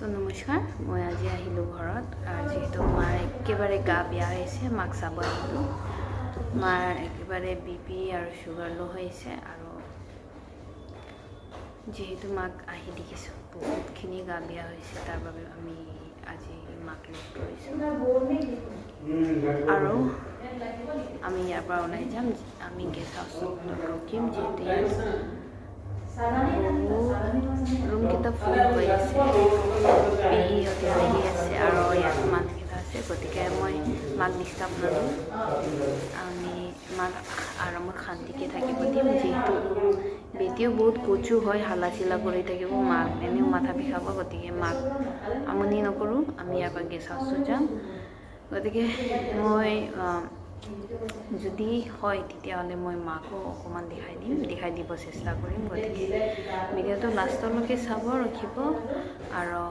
নমস্কাৰ মই আজি আহিলোঁ ঘৰত যিহেতু মাৰ একেবাৰে গা বেয়া হৈছে মাক চাব আহিলোঁ মাৰ একেবাৰে বিপি আৰু সুগাৰ ল' হৈছে আৰু যেহেতু মাক আহি দেখিছোঁ বহুতখিনি গা বেয়া হৈছে তাৰ বাবে আমি আজি মাক লগ কৰিছোঁ আৰু আমি ইয়াৰ পৰা ওলাই যাম আমি গেষ্ট হাউচত ৰখিম যিহেতু ৰুম কেইটা ফুল হৈ আছে পেহীহঁতে আহি আছে আৰু ইয়াত মানুহকেইটা আছে গতিকে মই মাক ডিষ্টাৰ্ব নদিওঁ আমি মাক আৰামত শান্তিকৈ থাকিব দিম যিহেতু বেটিও বহুত কচু হয় হালা চিলা কৰি থাকিব মাক এনেও মাথা বিষাব গতিকে মাক আমনি নকৰোঁ আমি ইয়াৰ পৰা গেষ্ট হাউচত যাম গতিকে মই যদি হয় তেতিয়াহ'লে মই মাকো অকণমান দেখাই দিব চেষ্টা কৰিম গতিকে ভিডিঅ'টো লাষ্টলৈকে চাব ৰখিব আৰু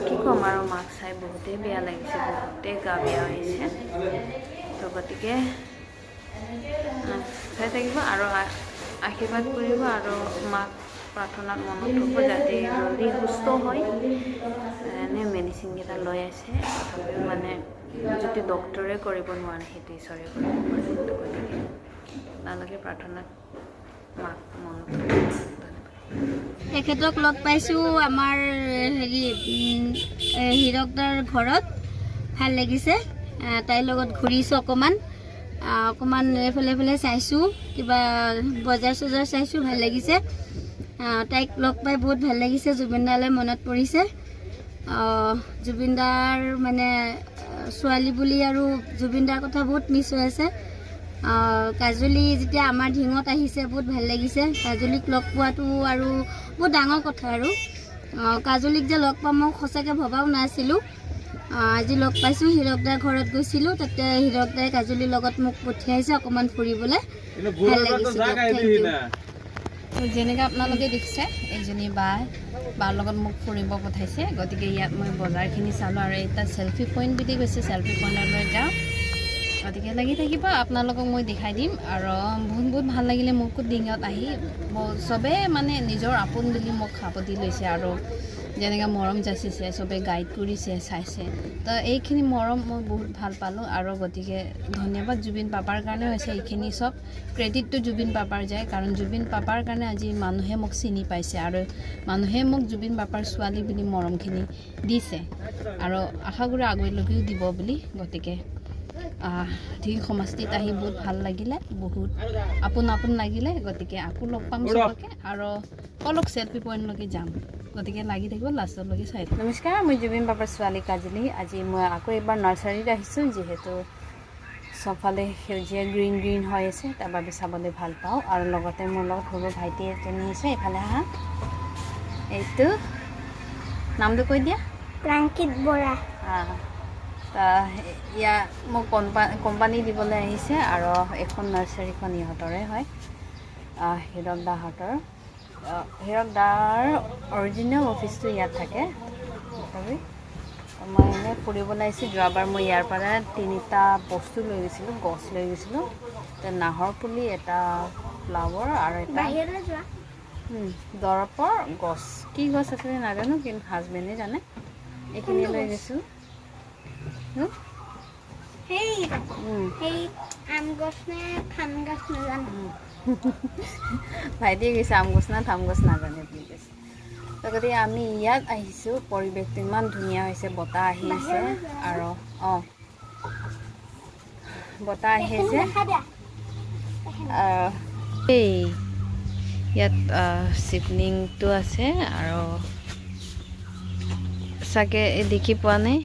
কি ক'ম আৰু মাক চাই বহুতেই বেয়া লাগিছে বহুতেই গা বেয়া হৈছে তো গতিকে চাই থাকিব আৰু আশীৰ্বাদ কৰিব আৰু মাক প্ৰাৰ্থনাত মনত থ'ব যাতে জলদি সুস্থ হয় এনে মেডিচিনকেইটা লৈ আছে তথাপিও মানে যদি ডক্টৰে কৰিব নোৱাৰে সেইটো ঈশ্বৰে কৰিব পাৰে গতিকে আপোনালোকে প্ৰাৰ্থনাত মাক মনত তেখেতক লগ পাইছোঁ আমাৰ হীৰকদাৰ ঘৰত ভাল লাগিছে তাইৰ লগত ঘূৰিছোঁ অকণমান এইফালে চাইছোঁ কিবা বজাৰ চজাৰ চাইছোঁ ভাল লাগিছে তাইক লগ পাই বহুত ভাল লাগিছে জুবিনদালৈ মনত পৰিছে জুবিনদাৰ মানে ছোৱালী বুলি আৰু জুবিনদাৰ কথা বহুত মিছ হৈ আছে কাজলী যেতিয়া আমাৰ ঢিঙত আহিছে বহুত ভাল লাগিছে কাজলীক লগ পোৱাটো আৰু বহুত ডাঙৰ কথা আৰু কাজলীক যে লগ পাম মই সঁচাকৈ ভবাও নাছিলোঁ আজি লগ পাইছোঁ হীৰকদাৰ ঘৰত গৈছিলোঁ তাতে হীৰকদাই কাজলীৰ লগত মোক পঠিয়াইছে অকণমান ফুৰিবলৈ ভাল লাগিছে যেনেকৈ আপোনালোকে দেখিছে এইজনী বাৰ লগত মোক ফুৰিব পঠাইছে গতিকে ইয়াত মই বজাৰখিনি চালোঁ আৰু এটা চেল্ফি পইণ্ট বুলি কৈছে চেল্ফি পইণ্টলৈ যাওঁ গতিকে লাগি থাকিব আপোনালোকক মই দেখাই দিম আৰু বহুত ভাল লাগিলে মোকো ডিঙত আহি চবেই মানে নিজৰ আপোন বুলি মোক সাৱটি লৈছে আৰু যেনেকৈ মৰম যাচিছে চবেই গাইড কৰিছে চাইছে তো এইখিনি মৰম মই বহুত ভাল পালোঁ আৰু গতিকে ধন্যবাদ জুবিন পাপাৰ কাৰণে হৈছে এইখিনি চব ক্ৰেডিটটো জুবিন পাপাৰ যায় কাৰণ জুবিন পাপাৰ কাৰণে আজি মানুহে মোক চিনি পাইছে আৰু মানুহে মোক জুবিন পাপাৰ ছোৱালী বুলি মৰমখিনি দিছে আৰু আশা কৰোঁ আগলৈকেও দিব বুলি গতিকে ঠিক সমষ্টিত আহি বহুত ভাল লাগিলে বহুত আপোন লাগিলে গতিকে আকৌ লগ পাম চবকে আৰু অলপ চেল্ফি পইণ্টলৈকে যাম গতিকে লাগি থাকিব লাষ্টলৈকে চাই নমস্কাৰ মই জুবিন পাপাৰ ছোৱালী কাজলী আজি মই আকৌ এবাৰ নাৰ্চাৰীত আহিছোঁ যিহেতু চবফালে সেউজীয়া গ্ৰীণ হৈ আছে তাৰ বাবে চাবলৈ ভাল পাওঁ আৰু লগতে মোৰ লগত সৰু ভাইটি এজনী আছে এইফালে আহা এইটো নামটো কৈ দিয়া প্ৰাংকিত বৰা ইয়াত মোক কোম্পানী দিবলৈ আহিছে আৰু এখন নাৰ্চাৰীখন ইহঁতৰে হয় হীৰকদাৰ অৰিজিনেল অফিচটো ইয়াত থাকে মই এনেই ফুৰিবলৈ আহিছোঁ যোৱাবাৰ মই ইয়াৰ পৰা 3টা বস্তু লৈ গৈছিলোঁ গছ লৈ গৈছিলোঁ নাহৰ পুলি এটা ফ্লাৱাৰ আৰু এটা দৰৱৰ গছ কি গছ আছিলে নাজানো কিন্তু হাজবেণ্ডে জানে এইখিনি লৈ গৈছোঁ ভাইটিয়ে কৈছে আম গছ না থাম গছ নাজানে বুলি কৈছে গতিকে আমি ইয়াত আহিছোঁ পৰিৱেশটো ইমান ধুনীয়া হৈছে বতাহ আহি আছে আৰু বতাহ আহি আছে এই ইয়াত শিৱলিংটো আছে আৰু চাগে দেখি পোৱা নাই